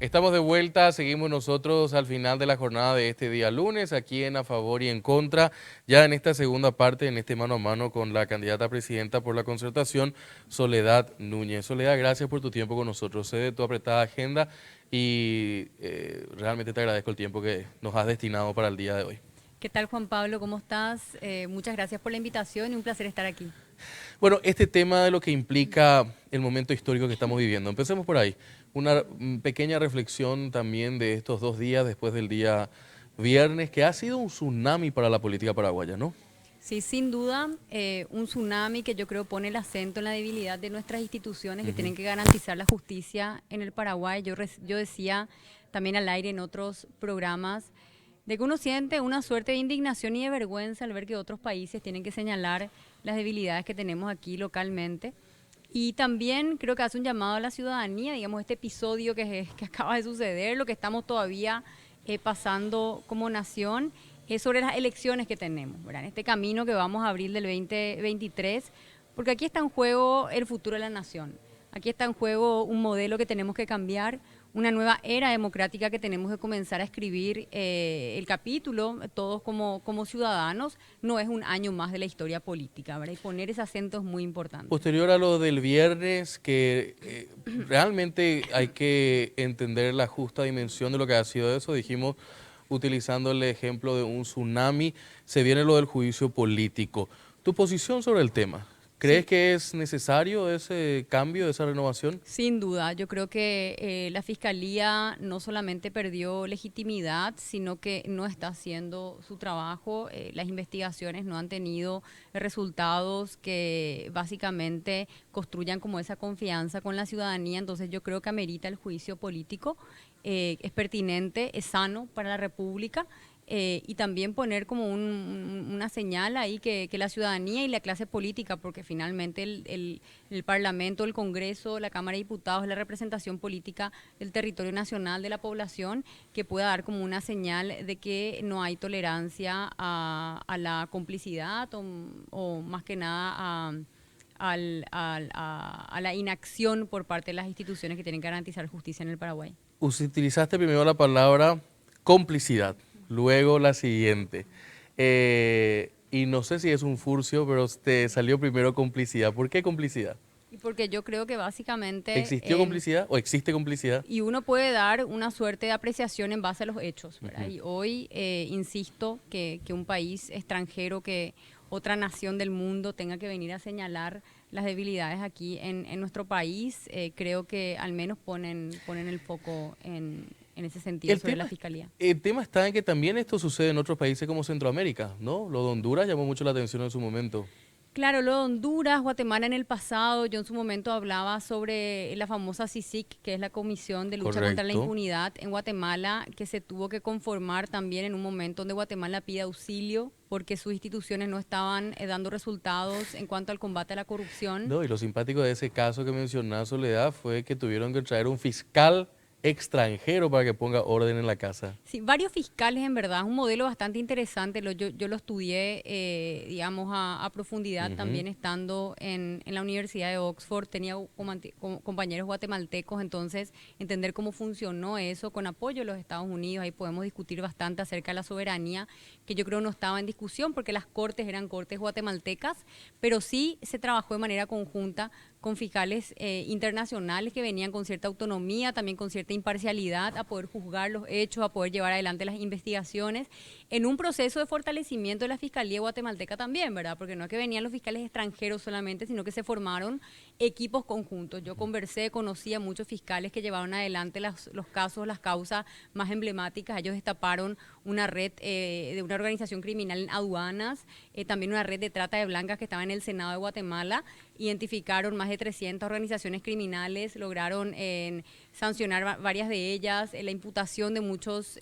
Estamos de vuelta, seguimos nosotros al final de la jornada de este día lunes, aquí en A Favor y en Contra, ya en esta segunda parte, en este mano a mano con la candidata a presidenta por la Concertación, Soledad Núñez. Soledad, gracias por tu tiempo con nosotros, sé de tu apretada agenda y realmente te agradezco el tiempo que nos has destinado para el día de hoy. ¿Qué tal, Juan Pablo? ¿Cómo estás? Muchas gracias por la invitación y un placer estar aquí. Bueno, este tema de lo que implica el momento histórico que estamos viviendo, empecemos por ahí. Una pequeña reflexión también de estos 2 días después del día viernes, que ha sido un tsunami para la política paraguaya, ¿no? Sí, sin duda, un tsunami que yo creo pone el acento en la debilidad de nuestras instituciones que Ujú. tienen que garantizar la justicia en el Paraguay. Yo decía también al aire en otros programas de que uno siente una suerte de indignación y de vergüenza al ver que otros países tienen que señalar las debilidades que tenemos aquí localmente. Y también creo que hace un llamado a la ciudadanía, digamos, este episodio que acaba de suceder, lo que estamos todavía pasando como nación, es sobre las elecciones que tenemos, ¿verdad? En este camino que vamos a abrir del 2023, porque aquí está en juego el futuro de la nación. Aquí está en juego un modelo que tenemos que cambiar, una nueva era democrática que tenemos que comenzar a escribir el capítulo, todos como ciudadanos, no es un año más de la historia política, ¿verdad? Y poner ese acento es muy importante. Posterior a lo del viernes, que realmente hay que entender la justa dimensión de lo que ha sido eso, dijimos, utilizando el ejemplo de un tsunami, se viene lo del juicio político. ¿Tu posición sobre el tema? ¿Crees Sí, que es necesario ese cambio, esa renovación? sin duda, yo creo que la Fiscalía no solamente perdió legitimidad, sino que no está haciendo su trabajo. Las investigaciones no han tenido resultados que básicamente construyan como esa confianza con la ciudadanía. Entonces yo creo que amerita el juicio político. Es pertinente, es sano para la República. Y también poner como una señal ahí que la ciudadanía y la clase política, porque finalmente el Parlamento, el Congreso, la Cámara de Diputados, la representación política del territorio nacional de la población, que pueda dar como una señal de que no hay tolerancia a la complicidad o más que nada a la inacción por parte de las instituciones que tienen que garantizar justicia en el Paraguay. Utilizaste primero la palabra complicidad, luego la siguiente. Y no sé si es un furcio, pero te salió primero complicidad. ¿Por qué complicidad? Y porque yo creo que básicamente ¿Existió complicidad o existe complicidad? y uno puede dar una suerte de apreciación en base a los hechos, ¿verdad? Ujú. Y hoy insisto que un país extranjero, que otra nación del mundo tenga que venir a señalar las debilidades aquí en nuestro país, creo que al menos ponen el foco en ese sentido El sobre la tema, fiscalía. el tema está en que también esto sucede en otros países como Centroamérica, ¿no? Lo de Honduras llamó mucho la atención en su momento. Claro, lo de Honduras, Guatemala en el pasado, yo en su momento hablaba sobre la famosa CICIC, que es la Comisión de Lucha contra la Correcto. Impunidad en Guatemala, que se tuvo que conformar también en un momento donde Guatemala pide auxilio porque sus instituciones no estaban dando resultados en cuanto al combate a la corrupción. No, y lo simpático de ese caso que mencionó Soledad fue que tuvieron que traer un fiscal extranjero para que ponga orden en la casa. Sí, varios fiscales en verdad, es un modelo bastante interesante, yo lo estudié, digamos, a profundidad Ujú. también estando en la Universidad de Oxford, tenía compañeros guatemaltecos, entonces entender cómo funcionó eso con apoyo de los Estados Unidos, ahí podemos discutir bastante acerca de la soberanía, que yo creo no estaba en discusión porque las cortes eran cortes guatemaltecas, pero sí se trabajó de manera conjunta con fiscales internacionales que venían con cierta autonomía, también con cierta imparcialidad, a poder juzgar los hechos, a poder llevar adelante las investigaciones, en un proceso de fortalecimiento de la Fiscalía guatemalteca también, ¿verdad? Porque no es que venían los fiscales extranjeros solamente, sino que se formaron equipos conjuntos. Yo conversé, conocí a muchos fiscales que llevaron adelante los casos, las causas más emblemáticas. Ellos destaparon una red de una organización criminal en aduanas, también una red de trata de blancas que estaba en el Senado de Guatemala, identificaron más de 300 organizaciones criminales, lograron sancionar varias de ellas, la imputación de muchos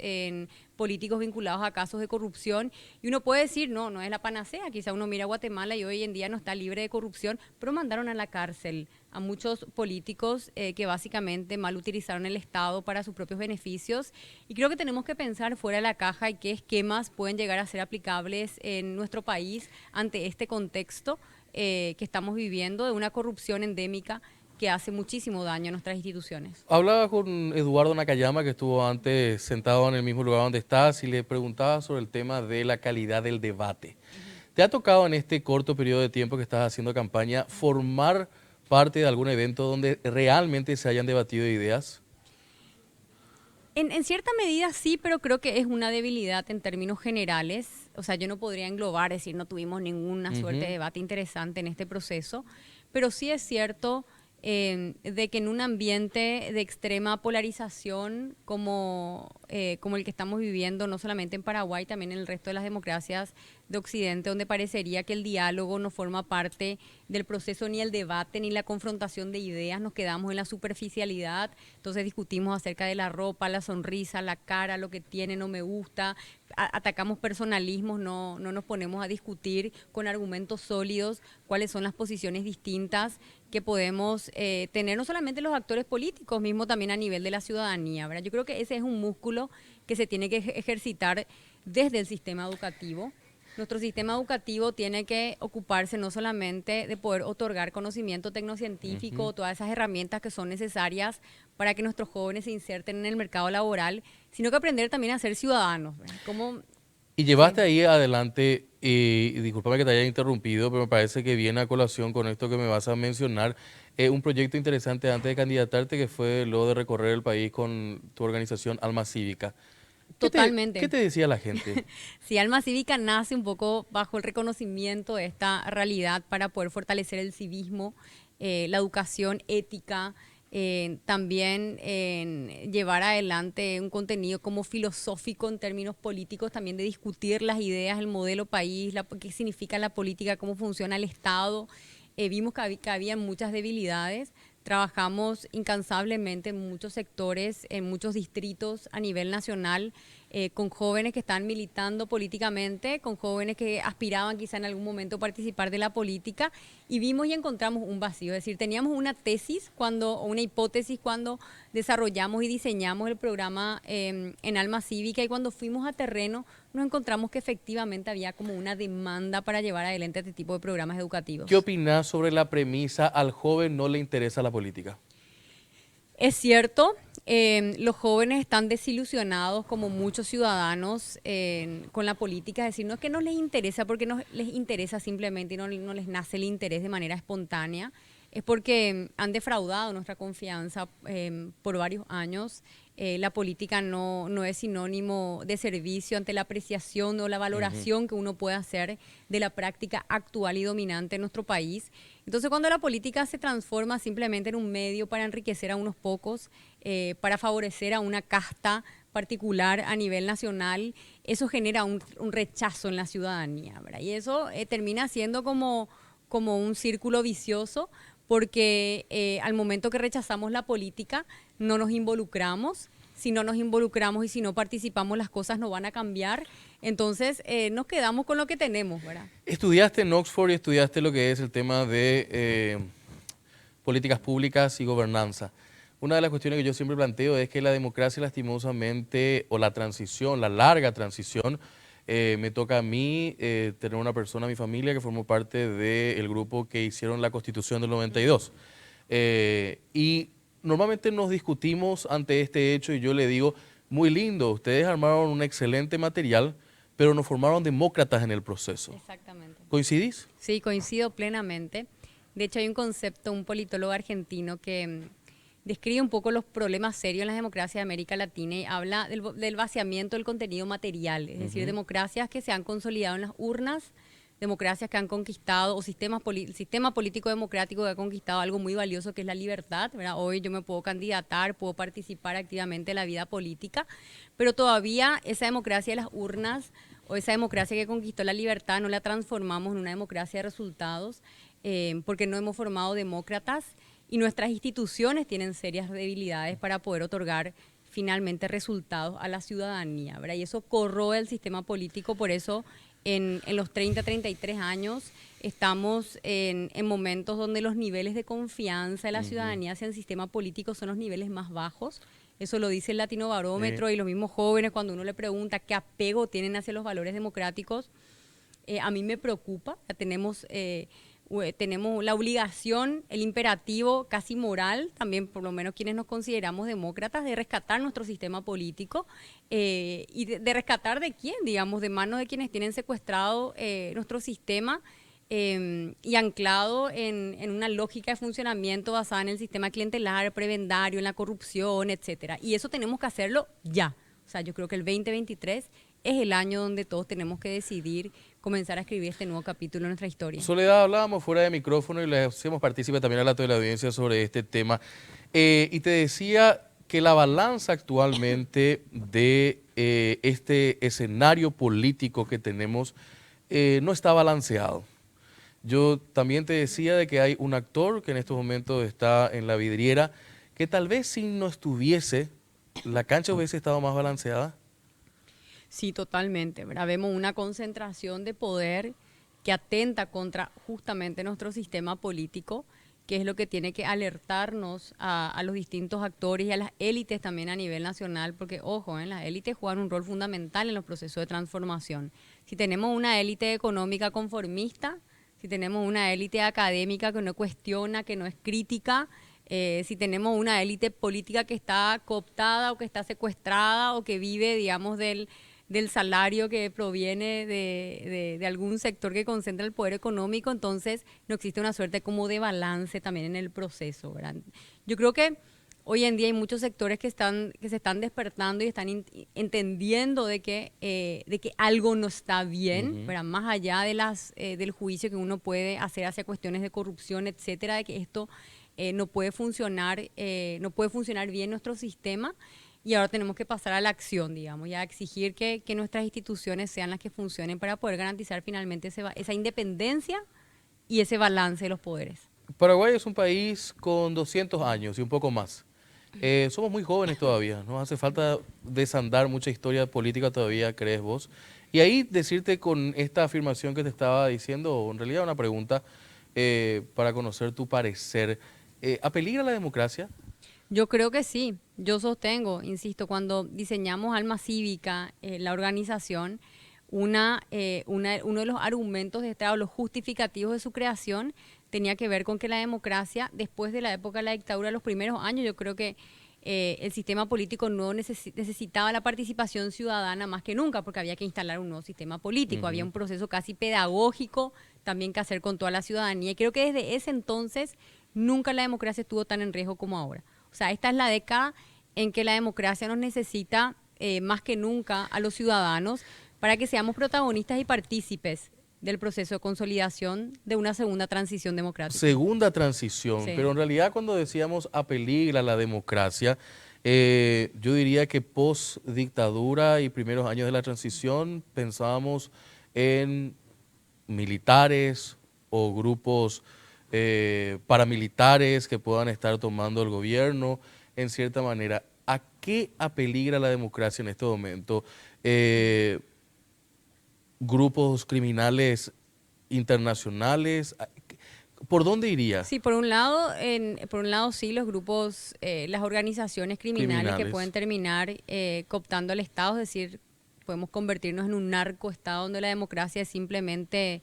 políticos vinculados a casos de corrupción. Y uno puede decir, no, no es la panacea, quizá uno mira a Guatemala y hoy en día no está libre de corrupción, pero mandaron a la cárcel a muchos políticos que básicamente mal utilizaron el Estado para sus propios beneficios. Y creo que tenemos que pensar fuera de la caja y qué esquemas pueden llegar a ser aplicables en nuestro país ante este contexto que estamos viviendo de una corrupción endémica que hace muchísimo daño a nuestras instituciones. Hablaba con Eduardo Nakayama, que estuvo antes sentado en el mismo lugar donde estás, y le preguntaba sobre el tema de la calidad del debate. ¿Te ha tocado en este corto periodo de tiempo que estás haciendo campaña formar parte de algún evento donde realmente se hayan debatido ideas? En cierta medida sí, pero creo que es una debilidad en términos generales. O sea, yo no podría englobar, decir, no tuvimos ninguna suerte de debate interesante en este proceso, pero sí es cierto de que en un ambiente de extrema polarización como el que estamos viviendo, no solamente en Paraguay, también en el resto de las democracias de Occidente, donde parecería que el diálogo no forma parte del proceso, ni el debate, ni la confrontación de ideas, nos quedamos en la superficialidad, entonces discutimos acerca de la ropa, la sonrisa, la cara, lo que tiene, no me gusta, atacamos personalismos, no nos ponemos a discutir con argumentos sólidos cuáles son las posiciones distintas que podemos tener, no solamente los actores políticos, mismo también a nivel de la ciudadanía, ¿verdad? Yo creo que ese es un músculo que se tiene que ejercitar desde el sistema educativo. Nuestro sistema educativo tiene que ocuparse no solamente de poder otorgar conocimiento tecnocientífico, todas esas herramientas que son necesarias para que nuestros jóvenes se inserten en el mercado laboral, sino que aprender también a ser ciudadanos. Y llevaste ahí adelante, y discúlpame que te haya interrumpido, pero me parece que viene a colación con esto que me vas a mencionar, un proyecto interesante antes de candidatarte, que fue lo de recorrer el país con tu organización Alma Cívica. Totalmente. ¿Qué te decía la gente? Sí, Alma Cívica nace un poco bajo el reconocimiento de esta realidad para poder fortalecer el civismo, la educación ética, también llevar adelante un contenido como filosófico en términos políticos, también de discutir las ideas, el modelo país, qué significa la política, cómo funciona el Estado. Vimos que había muchas debilidades. Trabajamos incansablemente en muchos sectores, en muchos distritos a nivel nacional, con jóvenes que están militando políticamente, con jóvenes que aspiraban quizá en algún momento a participar de la política, y vimos y encontramos un vacío. Es decir, teníamos una tesis o una hipótesis cuando desarrollamos y diseñamos el programa en Alma Cívica, y cuando fuimos a terreno nos encontramos que efectivamente había como una demanda para llevar adelante este tipo de programas educativos. ¿Qué opinás sobre la premisa al joven no le interesa la política? Es cierto, los jóvenes están desilusionados, como muchos ciudadanos, con la política. Es decir, no es que no les interesa porque no les interesa simplemente y no les nace el interés de manera espontánea, es porque han defraudado nuestra confianza por varios años. La política no es sinónimo de servicio ante la apreciación o la valoración que uno puede hacer de la práctica actual y dominante en nuestro país. Entonces, cuando la política se transforma simplemente en un medio para enriquecer a unos pocos, para favorecer a una casta particular a nivel nacional, eso genera un rechazo en la ciudadanía, ¿verdad? Y eso termina siendo como un círculo vicioso, porque al momento que rechazamos la política no nos involucramos. Si no nos involucramos y si no participamos, las cosas no van a cambiar. Entonces nos quedamos con lo que tenemos, ¿verdad? Estudiaste en Oxford y estudiaste lo que es el tema de políticas públicas y gobernanza. Una de las cuestiones que yo siempre planteo es que la democracia, lastimosamente, o la transición, la larga transición, me toca a mí tener una persona en mi familia que formó parte del grupo que hicieron la Constitución del 92. Y normalmente nos discutimos ante este hecho y yo le digo, muy lindo, ustedes armaron un excelente material, pero nos formaron demócratas en el proceso. Exactamente. ¿Coincidís? Sí, coincido plenamente. De hecho, hay un concepto, un politólogo argentino que describe un poco los problemas serios en las democracias de América Latina y habla del vaciamiento del contenido material, es decir, democracias que se han consolidado en las urnas, democracias que han conquistado, o sistema político democrático que ha conquistado algo muy valioso que es la libertad, ¿verdad? Hoy yo me puedo candidatar, puedo participar activamente en la vida política, pero todavía esa democracia de las urnas o esa democracia que conquistó la libertad no la transformamos en una democracia de resultados, porque no hemos formado demócratas y nuestras instituciones tienen serias debilidades para poder otorgar finalmente resultados a la ciudadanía, ¿verdad? Y eso corroe el sistema político, por eso en los 30, 33 años estamos en momentos donde los niveles de confianza de la ciudadanía hacia el sistema político son los niveles más bajos. Eso lo dice el Latino Barómetro y los mismos jóvenes cuando uno le pregunta qué apego tienen hacia los valores democráticos. A mí me preocupa, tenemos tenemos la obligación, el imperativo casi moral, también por lo menos quienes nos consideramos demócratas, de rescatar nuestro sistema político y de rescatar de quién, digamos, de manos de quienes tienen secuestrado nuestro sistema y anclado en una lógica de funcionamiento basada en el sistema clientelar, prebendario, en la corrupción, etcétera. Y eso tenemos que hacerlo ya. O sea, yo creo que el 2023 es el año donde todos tenemos que decidir comenzar a escribir este nuevo capítulo en nuestra historia. Soledad, hablábamos fuera de micrófono y le hacemos partícipe también a la teleaudiencia sobre este tema. Y te decía que la balanza actualmente de este escenario político que tenemos no está balanceado. Yo también te decía de que hay un actor que en estos momentos está en la vidriera, que tal vez si no estuviese, la cancha hubiese estado más balanceada. Sí, totalmente, ¿verdad? Vemos una concentración de poder que atenta contra justamente nuestro sistema político, que es lo que tiene que alertarnos a los distintos actores y a las élites también a nivel nacional, porque, ojo, las élites juegan un rol fundamental en los procesos de transformación. Si tenemos una élite económica conformista, si tenemos una élite académica que no cuestiona, que no es crítica, si tenemos una élite política que está cooptada o que está secuestrada o que vive, digamos, del salario que proviene de algún sector que concentra el poder económico, entonces no existe una suerte como de balance también en el proceso, ¿verdad? Yo creo que hoy en día hay muchos sectores que se están despertando y están entendiendo de que algo no está bien, ¿verdad? Más allá de del juicio que uno puede hacer hacia cuestiones de corrupción, etcétera, de que esto no puede funcionar bien nuestro sistema. Y ahora tenemos que pasar a la acción, digamos, y a exigir que nuestras instituciones sean las que funcionen para poder garantizar finalmente esa independencia y ese balance de los poderes. Paraguay es un país con 200 años y un poco más. Somos muy jóvenes todavía, nos hace falta desandar mucha historia política todavía, ¿crees vos? Y ahí decirte con esta afirmación que te estaba diciendo, en realidad una pregunta para conocer tu parecer. ¿Apeligra la democracia? Yo creo que sí. Yo sostengo, insisto, cuando diseñamos Alma Cívica, la organización, uno de los argumentos de Estado, los justificativos de su creación, tenía que ver con que la democracia, después de la época de la dictadura, los primeros años, yo creo que el sistema político no necesitaba la participación ciudadana más que nunca, porque había que instalar un nuevo sistema político, había un proceso casi pedagógico también que hacer con toda la ciudadanía. Y creo que desde ese entonces nunca la democracia estuvo tan en riesgo como ahora. O sea, esta es la década en que la democracia nos necesita más que nunca a los ciudadanos para que seamos protagonistas y partícipes del proceso de consolidación de una segunda transición democrática. Segunda transición, Sí. pero en realidad cuando decíamos apeligra la democracia, yo diría que post dictadura y primeros años de la transición pensábamos en militares o grupos paramilitares que puedan estar tomando el gobierno en cierta manera. ¿A qué apeligra la democracia en este momento? ¿Grupos criminales internacionales? ¿Por dónde iría? Sí, por un lado sí, los grupos, las organizaciones criminales que pueden terminar cooptando al Estado, es decir, podemos convertirnos en un narcoestado donde la democracia es simplemente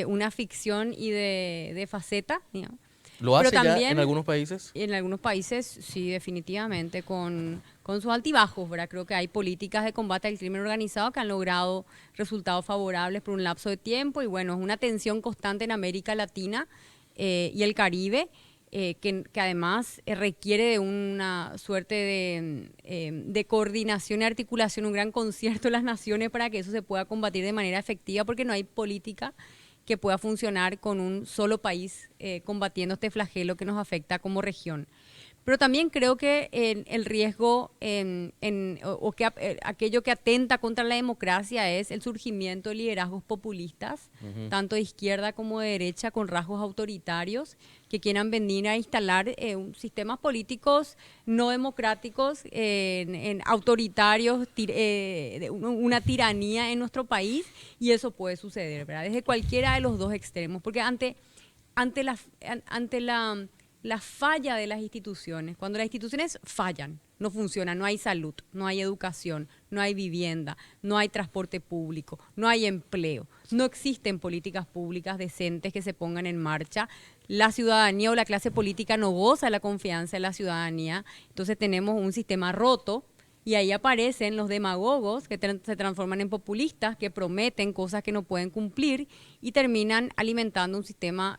una ficción y de faceta, digamos. ¿Lo hace Pero también, ya en algunos países? En algunos países, sí, definitivamente, con sus altibajos, ¿verdad? Creo que hay políticas de combate al crimen organizado que han logrado resultados favorables por un lapso de tiempo y bueno, es una tensión constante en América Latina y el Caribe, que además requiere de una suerte de coordinación y articulación, un gran concierto de las naciones para que eso se pueda combatir de manera efectiva, porque no hay política que pueda funcionar con un solo país combatiendo este flagelo que nos afecta como región. Pero también creo que el riesgo aquello que atenta contra la democracia es el surgimiento de liderazgos populistas, tanto de izquierda como de derecha, con rasgos autoritarios, que quieran venir a instalar sistemas políticos no democráticos, autoritarios, una tiranía en nuestro país, y eso puede suceder, ¿verdad? Desde cualquiera de los dos extremos, porque ante la falla de las instituciones, cuando las instituciones fallan, no funciona, no hay salud, no hay educación, no hay vivienda, no hay transporte público, no hay empleo, no existen políticas públicas decentes que se pongan en marcha. La ciudadanía o la clase política no goza de la confianza de la ciudadanía, entonces tenemos un sistema roto. Y ahí aparecen los demagogos que se transforman en populistas, que prometen cosas que no pueden cumplir y terminan alimentando un sistema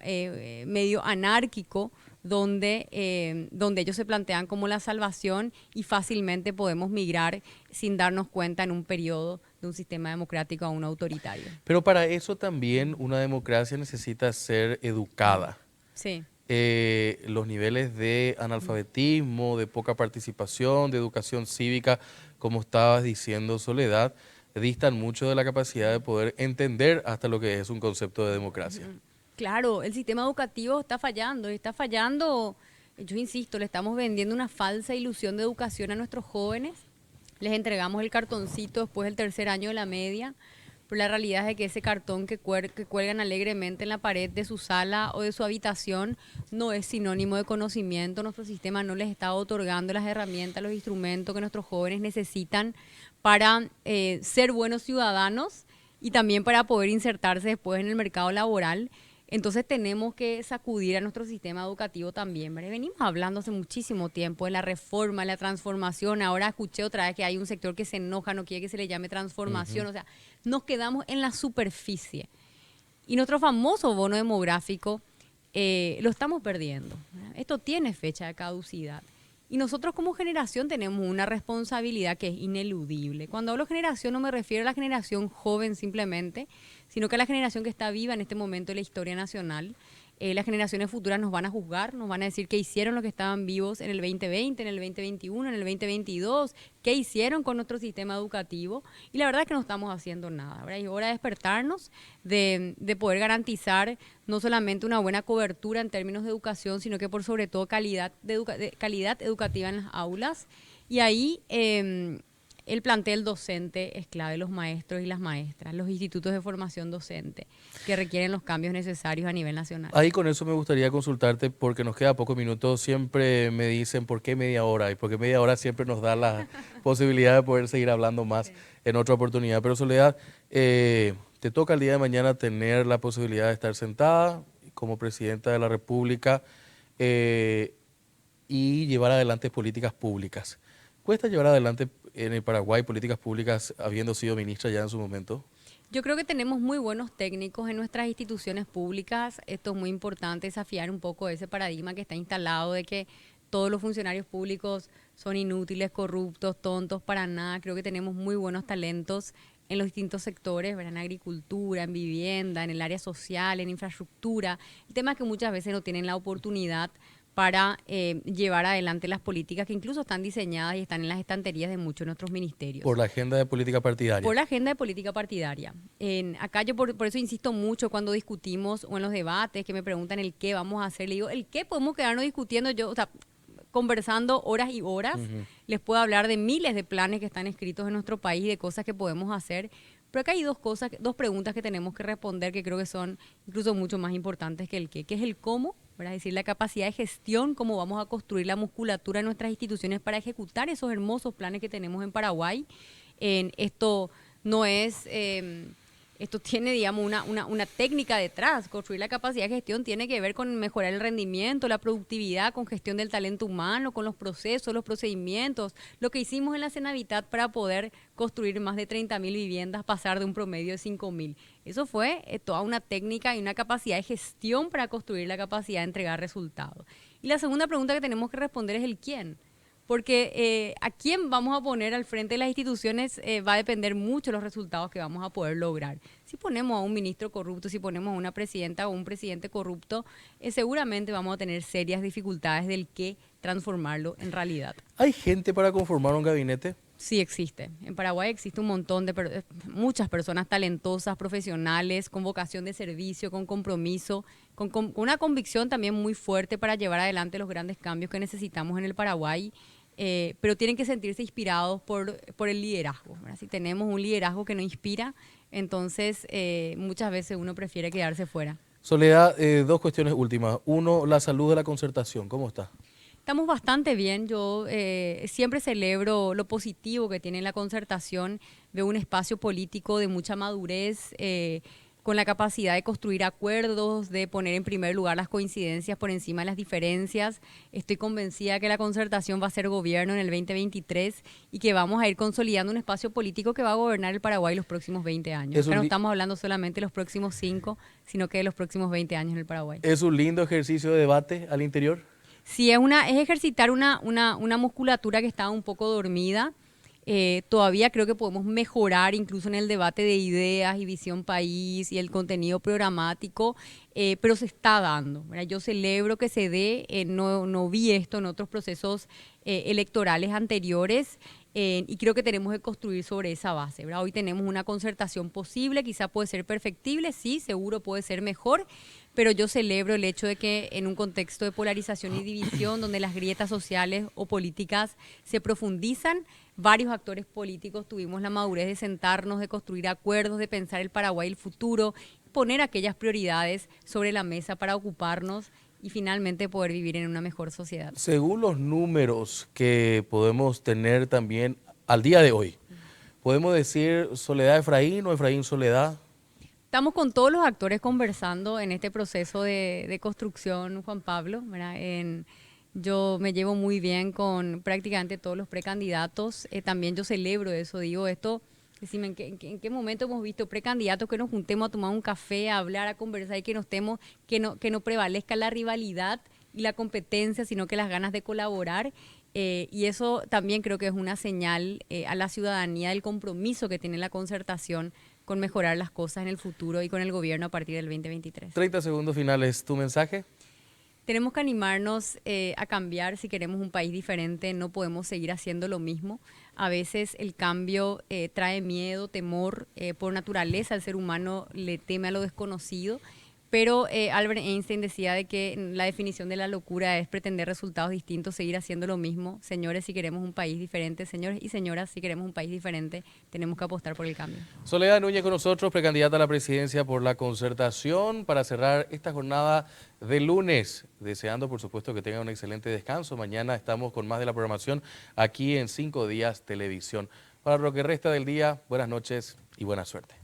medio anárquico donde ellos se plantean como la salvación y fácilmente podemos migrar sin darnos cuenta en un periodo de un sistema democrático a un autoritario. Pero para eso también una democracia necesita ser educada. Sí. Los niveles de analfabetismo, de poca participación, de educación cívica, como estabas diciendo, Soledad, distan mucho de la capacidad de poder entender hasta lo que es un concepto de democracia. Claro, el sistema educativo está fallando y está fallando, yo insisto, le estamos vendiendo una falsa ilusión de educación a nuestros jóvenes, les entregamos el cartoncito después del tercer año de la media, pero la realidad es de que ese cartón que cuelgan alegremente en la pared de su sala o de su habitación no es sinónimo de conocimiento. Nuestro sistema no les está otorgando las herramientas, los instrumentos que nuestros jóvenes necesitan para ser buenos ciudadanos y también para poder insertarse después en el mercado laboral. Entonces tenemos que sacudir a nuestro sistema educativo también, ¿verdad? Venimos hablando hace muchísimo tiempo de la reforma, de la transformación. Ahora escuché otra vez que hay un sector que se enoja, no quiere que se le llame transformación. O sea, nos quedamos en la superficie. Y nuestro famoso bono demográfico lo estamos perdiendo, ¿verdad? Esto tiene fecha de caducidad. Y nosotros como generación tenemos una responsabilidad que es ineludible. Cuando hablo generación no me refiero a la generación joven simplemente, sino que a la generación que está viva en este momento de la historia nacional. Las generaciones futuras nos van a juzgar, nos van a decir qué hicieron los que estaban vivos en el 2020, en el 2021, en el 2022, qué hicieron con nuestro sistema educativo. Y la verdad es que no estamos haciendo nada, ¿verdad? Es hora de despertarnos, de poder garantizar no solamente una buena cobertura en términos de educación, sino que por sobre todo calidad educativa en las aulas. Y ahí el plantel docente es clave, los maestros y las maestras, los institutos de formación docente que requieren los cambios necesarios a nivel nacional. Ahí con eso me gustaría consultarte porque nos queda pocos minutos. Siempre me dicen por qué media hora y porque media hora siempre nos da la posibilidad de poder seguir hablando más en otra oportunidad. Pero Soledad, te toca el día de mañana tener la posibilidad de estar sentada como presidenta de la República y llevar adelante políticas públicas. ¿Cuesta llevar adelante en el Paraguay políticas públicas habiendo sido ministra ya en su momento? Yo creo que tenemos muy buenos técnicos en nuestras instituciones públicas. Esto es muy importante, desafiar un poco ese paradigma que está instalado de que todos los funcionarios públicos son inútiles, corruptos, tontos, para nada. Creo que tenemos muy buenos talentos en los distintos sectores, ¿verdad? En agricultura, en vivienda, en el área social, en infraestructura. El tema es que muchas veces no tienen la oportunidad para llevar adelante las políticas que incluso están diseñadas y están en las estanterías de muchos de nuestros ministerios. Por la agenda de política partidaria. Por la agenda de política partidaria. Acá yo por eso insisto mucho cuando discutimos o en los debates que me preguntan el qué vamos a hacer. Le digo, el qué podemos quedarnos discutiendo yo, o sea, conversando horas y horas. Les puedo hablar de miles de planes que están escritos en nuestro país, de cosas que podemos hacer. Pero acá hay dos preguntas que tenemos que responder que creo que son incluso mucho más importantes que el qué. ¿Qué es el cómo? ¿Verdad? Es decir, la capacidad de gestión, cómo vamos a construir la musculatura en nuestras instituciones para ejecutar esos hermosos planes que tenemos en Paraguay. Esto no es... esto tiene, digamos, una técnica detrás. Construir la capacidad de gestión tiene que ver con mejorar el rendimiento, la productividad, con gestión del talento humano, con los procesos, los procedimientos. Lo que hicimos en la Cenavitat para poder construir más de 30.000 viviendas, pasar de un promedio de 5.000. Eso fue toda una técnica y una capacidad de gestión para construir la capacidad de entregar resultados. Y la segunda pregunta que tenemos que responder es el quién. Porque a quién vamos a poner al frente de las instituciones va a depender mucho de los resultados que vamos a poder lograr. Si ponemos a un ministro corrupto, si ponemos a una presidenta o un presidente corrupto, seguramente vamos a tener serias dificultades del qué transformarlo en realidad. ¿Hay gente para conformar un gabinete? Sí existe. En Paraguay existe un montón de muchas personas talentosas, profesionales, con vocación de servicio, con compromiso, con una convicción también muy fuerte para llevar adelante los grandes cambios que necesitamos en el Paraguay. Pero tienen que sentirse inspirados por el liderazgo, ¿verdad? Si tenemos un liderazgo que no inspira, entonces muchas veces uno prefiere quedarse fuera. Soledad, dos cuestiones últimas. Uno, la salud de la concertación, ¿cómo está? Estamos bastante bien. Yo siempre celebro lo positivo que tiene la concertación. Veo un espacio político de mucha madurez, con la capacidad de construir acuerdos, de poner en primer lugar las coincidencias por encima de las diferencias. Estoy convencida que la concertación va a ser gobierno en el 2023 y que vamos a ir consolidando un espacio político que va a gobernar el Paraguay los próximos 20 años. Acá no estamos hablando solamente de los próximos 5, sino que de los próximos 20 años en el Paraguay. ¿Es un lindo ejercicio de debate al interior? Sí, es ejercitar una musculatura que estaba un poco dormida. Todavía creo que podemos mejorar incluso en el debate de ideas y visión país y el contenido programático, pero se está dando, ¿verdad? Yo celebro que se dé, no vi esto en otros procesos electorales anteriores. Y creo que tenemos que construir sobre esa base, ¿verdad? Hoy tenemos una concertación posible, quizá puede ser perfectible, sí, seguro puede ser mejor, pero yo celebro el hecho de que en un contexto de polarización y división, donde las grietas sociales o políticas se profundizan, varios actores políticos tuvimos la madurez de sentarnos, de construir acuerdos, de pensar el Paraguay, el futuro, poner aquellas prioridades sobre la mesa para ocuparnos y finalmente poder vivir en una mejor sociedad. Según los números que podemos tener también al día de hoy, ¿podemos decir Soledad Efraín o Efraín Soledad? Estamos con todos los actores conversando en este proceso de construcción, Juan Pablo, ¿verdad? Yo me llevo muy bien con prácticamente todos los precandidatos. También yo celebro eso, digo, esto, decime, ¿en qué momento hemos visto precandidatos que nos juntemos a tomar un café, a hablar, a conversar y que no estemos, que no prevalezca la rivalidad y la competencia, sino que las ganas de colaborar? Y eso también creo que es una señal a la ciudadanía del compromiso que tiene la concertación con mejorar las cosas en el futuro y con el gobierno a partir del 2023. 30 segundos finales, ¿tu mensaje? Tenemos que animarnos a cambiar si queremos un país diferente, no podemos seguir haciendo lo mismo. A veces el cambio trae miedo, temor, por naturaleza el ser humano le teme a lo desconocido, pero Albert Einstein decía de que la definición de la locura es pretender resultados distintos, seguir haciendo lo mismo. Señores, si queremos un país diferente, señores y señoras, si queremos un país diferente, tenemos que apostar por el cambio. Soledad Núñez con nosotros, precandidata a la presidencia por la concertación, para cerrar esta jornada de lunes, deseando por supuesto que tengan un excelente descanso. Mañana estamos con más de la programación aquí en 5 Días Televisión. Para lo que resta del día, buenas noches y buena suerte.